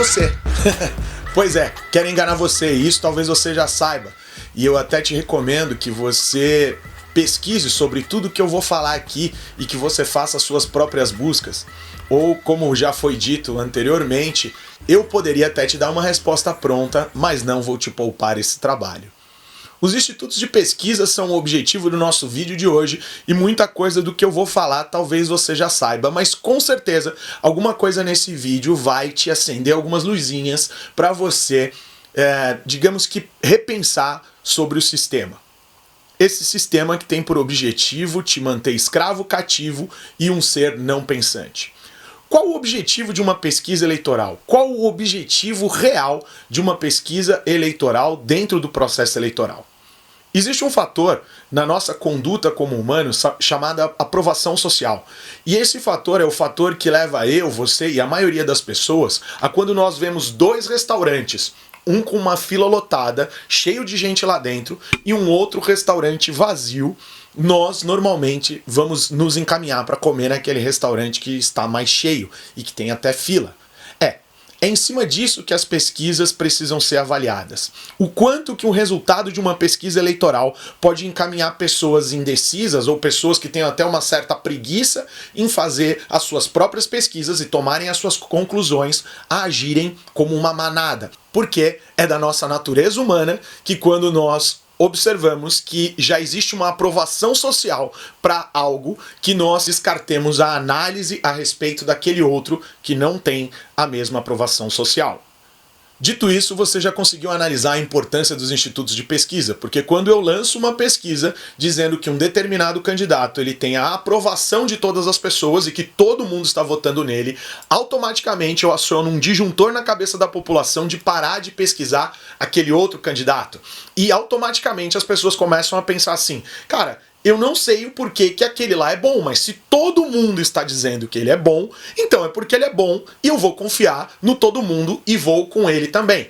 você. Pois é, querem enganar você, e isso talvez você já saiba. E eu até te recomendo que você pesquise sobre tudo que eu vou falar aqui e que você faça as suas próprias buscas. Ou, como já foi dito anteriormente, eu poderia até te dar uma resposta pronta, mas não vou te poupar esse trabalho. Os institutos de pesquisa são o objetivo do nosso vídeo de hoje e muita coisa do que eu vou falar talvez você já saiba, mas com certeza alguma coisa nesse vídeo vai te acender algumas luzinhas para você, digamos que, repensar sobre o sistema. Esse sistema que tem por objetivo te manter escravo, cativo e um ser não pensante. Qual o objetivo de uma pesquisa eleitoral? Qual o objetivo real de uma pesquisa eleitoral dentro do processo eleitoral? Existe um fator na nossa conduta como humanos chamado aprovação social. E esse fator é o fator que leva eu, você e a maioria das pessoas a, quando nós vemos dois restaurantes, um com uma fila lotada, cheio de gente lá dentro, e um outro restaurante vazio, nós normalmente vamos nos encaminhar para comer naquele restaurante que está mais cheio e que tem até fila. É em cima disso que as pesquisas precisam ser avaliadas. O quanto que um resultado de uma pesquisa eleitoral pode encaminhar pessoas indecisas ou pessoas que têm até uma certa preguiça em fazer as suas próprias pesquisas e tomarem as suas conclusões a agirem como uma manada. Porque é da nossa natureza humana que, quando nós observamos que já existe uma aprovação social para algo, que nós descartemos a análise a respeito daquele outro que não tem a mesma aprovação social. Dito isso, você já conseguiu analisar a importância dos institutos de pesquisa, porque quando eu lanço uma pesquisa dizendo que um determinado candidato ele tem a aprovação de todas as pessoas e que todo mundo está votando nele, automaticamente eu aciono um disjuntor na cabeça da população de parar de pesquisar aquele outro candidato. E automaticamente as pessoas começam a pensar assim, cara, eu não sei o porquê que aquele lá é bom, mas se todo mundo está dizendo que ele é bom, então é porque ele é bom e eu vou confiar no todo mundo e vou com ele também.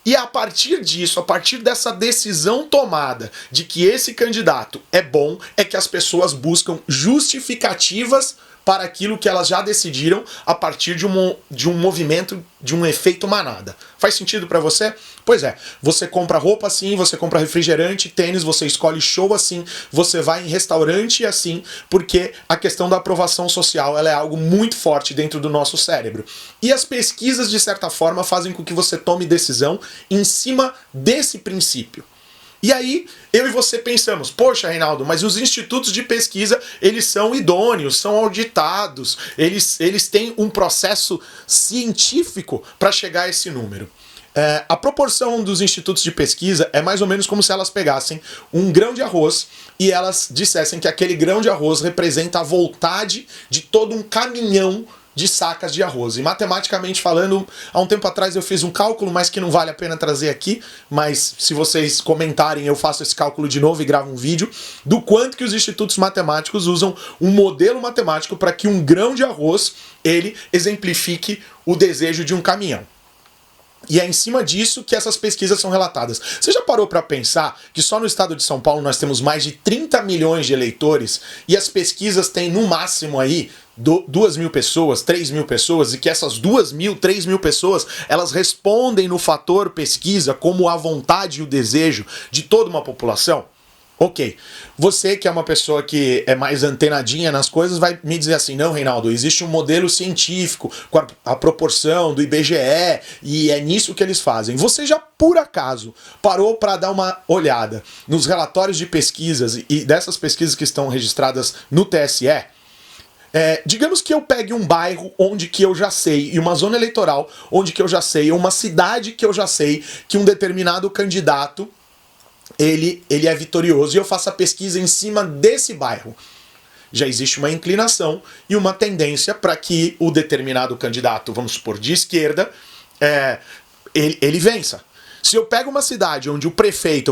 E a partir disso, a partir dessa decisão tomada de que esse candidato é bom, é que as pessoas buscam justificativas para aquilo que elas já decidiram a partir de um movimento, de um efeito manada. Faz sentido para você? Pois é, você compra roupa assim, você compra refrigerante, tênis, você escolhe show assim, você vai em restaurante assim, porque a questão da aprovação social ela é algo muito forte dentro do nosso cérebro. E as pesquisas, de certa forma, fazem com que você tome decisão em cima desse princípio. E aí, eu e você pensamos, poxa, Reinaldo, mas os institutos de pesquisa, eles são idôneos, são auditados, eles têm um processo científico para chegar a esse número. A proporção dos institutos de pesquisa é mais ou menos como se elas pegassem um grão de arroz e elas dissessem que aquele grão de arroz representa a voltagem de todo um caminhão de sacas de arroz. E matematicamente falando, há um tempo atrás eu fiz um cálculo, mas que não vale a pena trazer aqui, mas se vocês comentarem eu faço esse cálculo de novo e gravo um vídeo, do quanto que os institutos matemáticos usam um modelo matemático para que um grão de arroz, ele exemplifique o desejo de um caminhão. E é em cima disso que essas pesquisas são relatadas. Você já parou para pensar que só no estado de São Paulo nós temos mais de 30 milhões de eleitores e as pesquisas têm no máximo aí 2.000 pessoas, 3.000 pessoas, e que essas 2.000, 3.000 pessoas, elas respondem no fator pesquisa como a vontade e o desejo de toda uma população? Ok, você que é uma pessoa que é mais antenadinha nas coisas vai me dizer assim, não, Reinaldo, existe um modelo científico com a proporção do IBGE e é nisso que eles fazem. Você já, por acaso, parou para dar uma olhada nos relatórios de pesquisas e dessas pesquisas que estão registradas no TSE? Digamos que eu pegue um bairro onde que eu já sei, e uma zona eleitoral onde que eu já sei, uma cidade que eu já sei que um determinado candidato ele é vitorioso e eu faço a pesquisa em cima desse bairro. Já existe uma inclinação e uma tendência para que o determinado candidato, vamos supor, de esquerda, ele vença. Se eu pego uma cidade onde o prefeito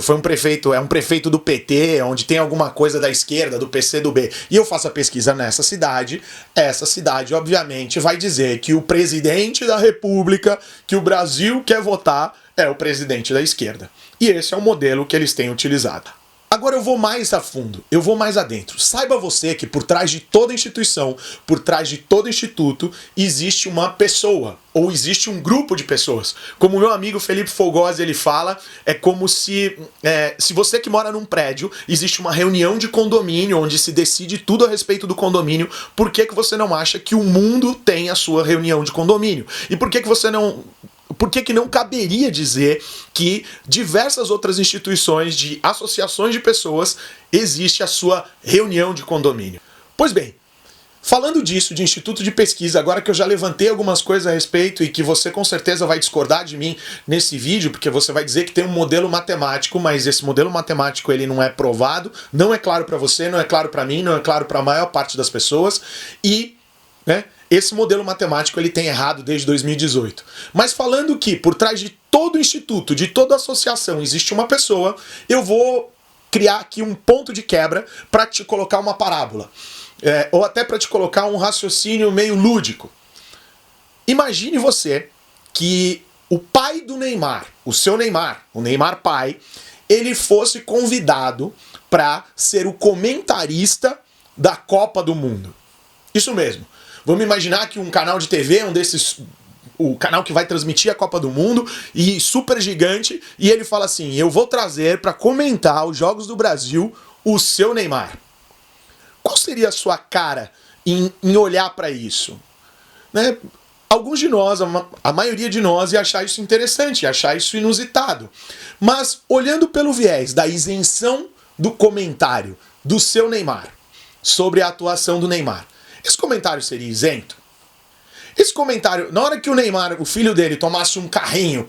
é um prefeito do PT, onde tem alguma coisa da esquerda, do PC, do B, e eu faço a pesquisa nessa cidade, essa cidade obviamente vai dizer que o presidente da República, que o Brasil quer votar, é o presidente da esquerda. E esse é o modelo que eles têm utilizado. Agora eu vou mais a fundo, eu vou mais adentro. Saiba você que por trás de toda instituição, por trás de todo instituto, existe uma pessoa, ou existe um grupo de pessoas. Como o meu amigo Felipe Fogosi, ele fala, é como se você que mora num prédio, existe uma reunião de condomínio, onde se decide tudo a respeito do condomínio, por que você não acha que o mundo tem a sua reunião de condomínio? E por que você não... Por que não caberia dizer que diversas outras instituições, de associações de pessoas, existe a sua reunião de condomínio? Pois bem, falando disso, de instituto de pesquisa, agora que eu já levantei algumas coisas a respeito e que você com certeza vai discordar de mim nesse vídeo, porque você vai dizer que tem um modelo matemático, mas esse modelo matemático ele não é provado, não é claro para você, não é claro para mim, não é claro para a maior parte das pessoas e, esse modelo matemático ele tem errado desde 2018. Mas falando que por trás de todo instituto, de toda associação, existe uma pessoa, eu vou criar aqui um ponto de quebra para te colocar uma parábola. Ou até para te colocar um raciocínio meio lúdico. Imagine você que o pai do Neymar, o seu Neymar, o Neymar pai, ele fosse convidado para ser o comentarista da Copa do Mundo. Isso mesmo. Vamos imaginar que um canal de TV, o canal que vai transmitir a Copa do Mundo, e super gigante, e ele fala assim, eu vou trazer para comentar os Jogos do Brasil o seu Neymar. Qual seria a sua cara em olhar para isso? Alguns de nós, a maioria de nós, ia achar isso interessante, ia achar isso inusitado. Mas olhando pelo viés da isenção do comentário do seu Neymar, sobre a atuação do Neymar, esse comentário seria isento? Esse comentário, na hora que o Neymar, o filho dele, tomasse um carrinho,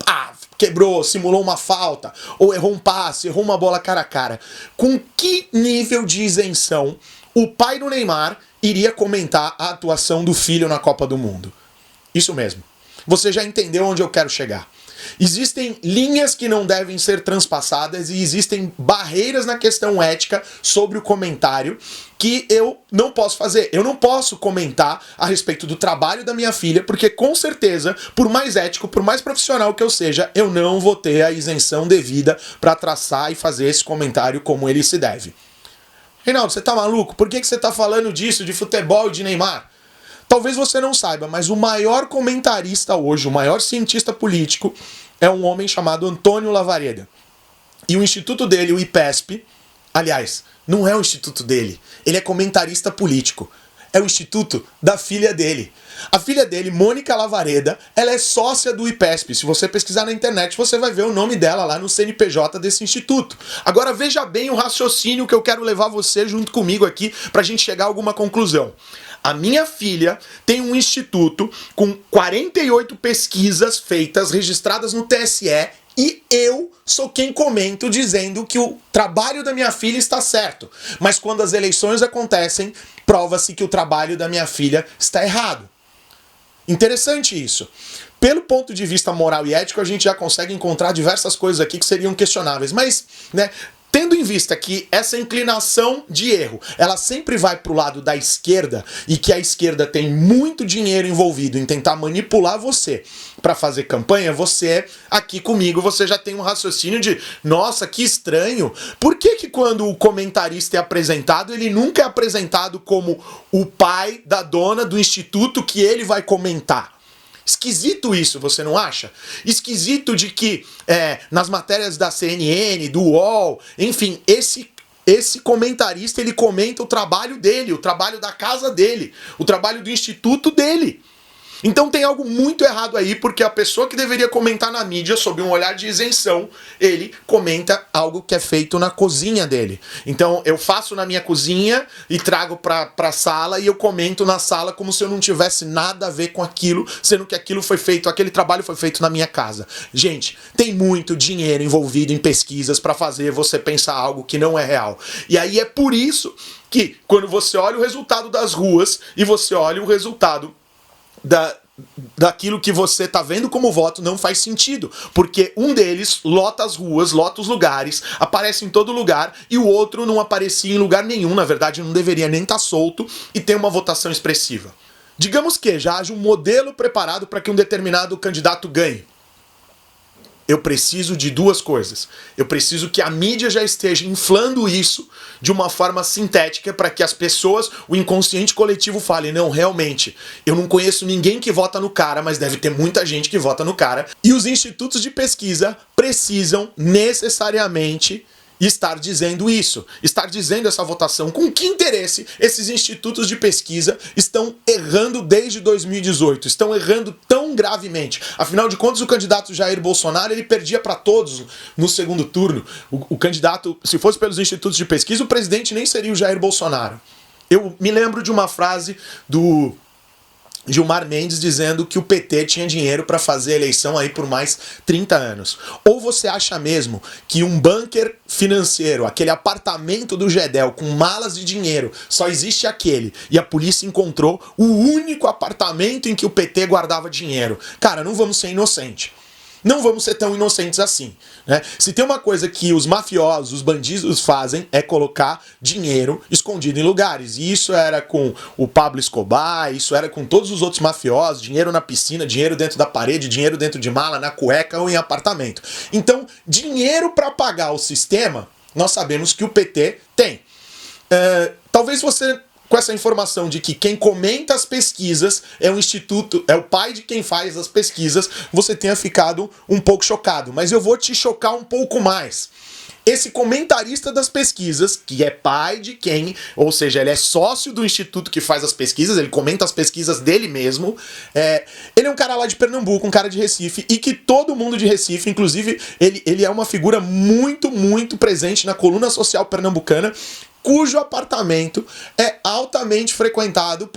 quebrou, simulou uma falta, ou errou um passe, errou uma bola cara a cara, com que nível de isenção o pai do Neymar iria comentar a atuação do filho na Copa do Mundo? Isso mesmo. Você já entendeu onde eu quero chegar. Existem linhas que não devem ser transpassadas e existem barreiras na questão ética sobre o comentário que eu não posso fazer. Eu não posso comentar a respeito do trabalho da minha filha, porque com certeza, por mais ético, por mais profissional que eu seja, eu não vou ter a isenção devida para traçar e fazer esse comentário como ele se deve. Reinaldo, você tá maluco? Por que você tá falando disso, de futebol e de Neymar? Talvez você não saiba, mas o maior comentarista hoje, o maior cientista político, é um homem chamado Antônio Lavareda. E o instituto dele, o IPESP, aliás, não é o instituto dele, ele é comentarista político. É o instituto da filha dele. A filha dele, Mônica Lavareda, ela é sócia do IPESP. Se você pesquisar na internet, você vai ver o nome dela lá no CNPJ desse instituto. Agora veja bem o raciocínio que eu quero levar você junto comigo aqui pra gente chegar a alguma conclusão. A minha filha tem um instituto com 48 pesquisas feitas, registradas no TSE, e eu sou quem comento dizendo que o trabalho da minha filha está certo. Mas quando as eleições acontecem, prova-se que o trabalho da minha filha está errado. Interessante isso. Pelo ponto de vista moral e ético, a gente já consegue encontrar diversas coisas aqui que seriam questionáveis. Mas, tendo em vista que essa inclinação de erro, ela sempre vai para o lado da esquerda e que a esquerda tem muito dinheiro envolvido em tentar manipular você para fazer campanha, você, aqui comigo, você já tem um raciocínio de, nossa, que estranho. Por que quando o comentarista é apresentado, ele nunca é apresentado como o pai da dona do instituto que ele vai comentar? Esquisito isso, você não acha? Esquisito de que nas matérias da CNN, do UOL, enfim, esse comentarista ele comenta o trabalho dele, o trabalho da casa dele, o trabalho do instituto dele. Então tem algo muito errado aí, porque a pessoa que deveria comentar na mídia sob um olhar de isenção, ele comenta algo que é feito na cozinha dele. Então eu faço na minha cozinha e trago pra sala e eu comento na sala como se eu não tivesse nada a ver com aquilo, sendo que aquilo foi feito, aquele trabalho foi feito na minha casa. Gente, tem muito dinheiro envolvido em pesquisas para fazer você pensar algo que não é real. E aí é por isso que quando você olha o resultado das ruas e você olha o resultado daquilo que você tá vendo como voto, não faz sentido, porque um deles lota as ruas, lota os lugares, aparece em todo lugar, e o outro não aparecia em lugar nenhum, na verdade não deveria nem estar solto, e tem uma votação expressiva. Digamos que já haja um modelo preparado para que um determinado candidato ganhe. eu preciso de duas coisas. Eu preciso que a mídia já esteja inflando isso de uma forma sintética para que as pessoas, o inconsciente coletivo fale, não, realmente, eu não conheço ninguém que vota no cara, mas deve ter muita gente que vota no cara. E os institutos de pesquisa precisam necessariamente estar dizendo isso, estar dizendo essa votação. Com que interesse esses institutos de pesquisa estão errando desde 2018? Estão errando tão gravemente. Afinal de contas, o candidato Jair Bolsonaro, ele perdia para todos no segundo turno. O candidato, se fosse pelos institutos de pesquisa, o presidente nem seria o Jair Bolsonaro. Eu me lembro de uma frase do Gilmar Mendes dizendo que o PT tinha dinheiro para fazer a eleição aí por mais 30 anos. Ou você acha mesmo que um bunker financeiro, aquele apartamento do Gedel com malas de dinheiro, só existe aquele, e a polícia encontrou o único apartamento em que o PT guardava dinheiro? Cara, não vamos ser inocentes. Não vamos ser tão inocentes assim, né? Se tem uma coisa que os mafiosos, os bandidos fazem, é colocar dinheiro escondido em lugares. E isso era com o Pablo Escobar, isso era com todos os outros mafiosos, dinheiro na piscina, dinheiro dentro da parede, dinheiro dentro de mala, na cueca ou em apartamento. Então, dinheiro para pagar o sistema, nós sabemos que o PT tem. Talvez você, com essa informação de que quem comenta as pesquisas é um instituto, é o pai de quem faz as pesquisas, você tenha ficado um pouco chocado. Mas eu vou te chocar um pouco mais. Esse comentarista das pesquisas, que é pai de quem, ou seja, ele é sócio do instituto que faz as pesquisas, ele comenta as pesquisas dele mesmo, ele é um cara lá de Pernambuco, um cara de Recife, e que todo mundo de Recife, inclusive, ele é uma figura muito, muito presente na coluna social pernambucana, cujo apartamento é altamente frequentado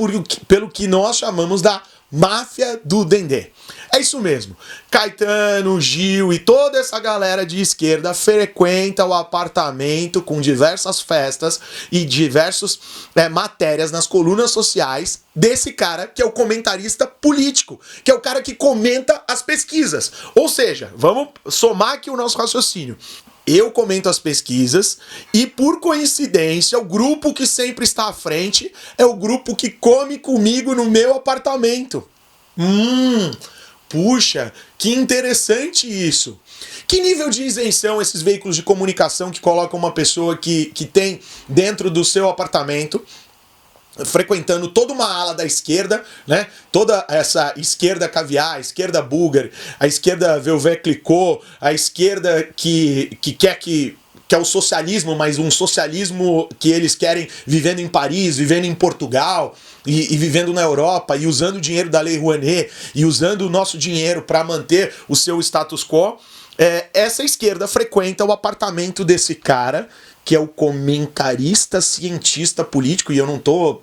pelo que nós chamamos da máfia do Dendê. É isso mesmo. Caetano, Gil e toda essa galera de esquerda frequenta o apartamento com diversas festas e diversas matérias nas colunas sociais desse cara que é o comentarista político, que é o cara que comenta as pesquisas. Ou seja, vamos somar aqui o nosso raciocínio. Eu comento as pesquisas e, por coincidência, o grupo que sempre está à frente é o grupo que come comigo no meu apartamento. Puxa, que interessante isso. Que nível de isenção esses veículos de comunicação que colocam uma pessoa que tem dentro do seu apartamento, frequentando toda uma ala da esquerda, né? Toda essa esquerda caviar, a esquerda búlgara, a esquerda Velvet Clicquot, a esquerda que quer que é o socialismo, mas um socialismo que eles querem vivendo em Paris, vivendo em Portugal e vivendo na Europa e usando o dinheiro da Lei Rouanet e usando o nosso dinheiro para manter o seu status quo. Essa esquerda frequenta o apartamento desse cara, que é o comentarista cientista político, e eu não tô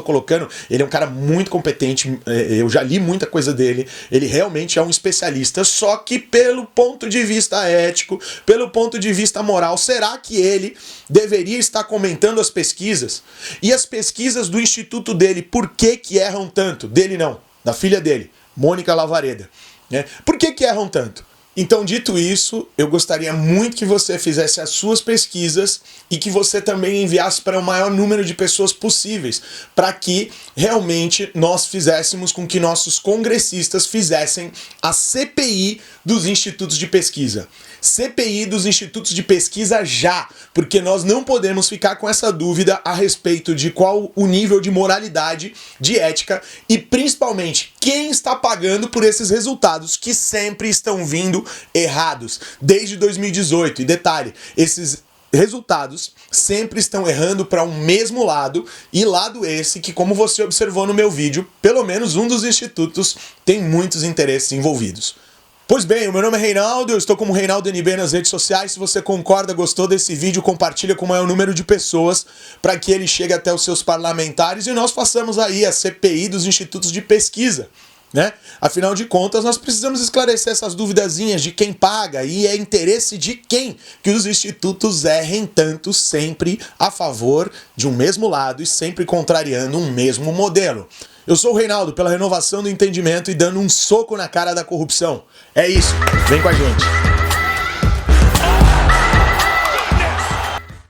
colocando, ele é um cara muito competente, eu já li muita coisa dele, ele realmente é um especialista, só que pelo ponto de vista ético, pelo ponto de vista moral, será que ele deveria estar comentando as pesquisas? E as pesquisas do instituto dele, por que erram tanto? Dele não, da filha dele, Mônica Lavareda, né? Por que erram tanto? Então, dito isso, eu gostaria muito que você fizesse as suas pesquisas e que você também enviasse para o maior número de pessoas possíveis, para que realmente nós fizéssemos com que nossos congressistas fizessem a CPI dos institutos de pesquisa. CPI dos institutos de pesquisa já, porque nós não podemos ficar com essa dúvida a respeito de qual o nível de moralidade, de ética e principalmente quem está pagando por esses resultados que sempre estão vindo errados desde 2018. E detalhe, esses resultados sempre estão errando para um mesmo lado, e lado esse que, como você observou no meu vídeo, pelo menos um dos institutos tem muitos interesses envolvidos. Pois bem, o meu nome é Reinaldo, eu estou como Reinaldo NB nas redes sociais. Se você concorda, gostou desse vídeo, compartilha com o maior número de pessoas para que ele chegue até os seus parlamentares e nós façamos aí a CPI dos institutos de pesquisa, né? Afinal de contas, nós precisamos esclarecer essas duvidazinhas de quem paga e é interesse de quem que os institutos errem tanto, sempre a favor de um mesmo lado e sempre contrariando um mesmo modelo. Eu sou o Reinaldo, pela renovação do entendimento e dando um soco na cara da corrupção. É isso, vem com a gente.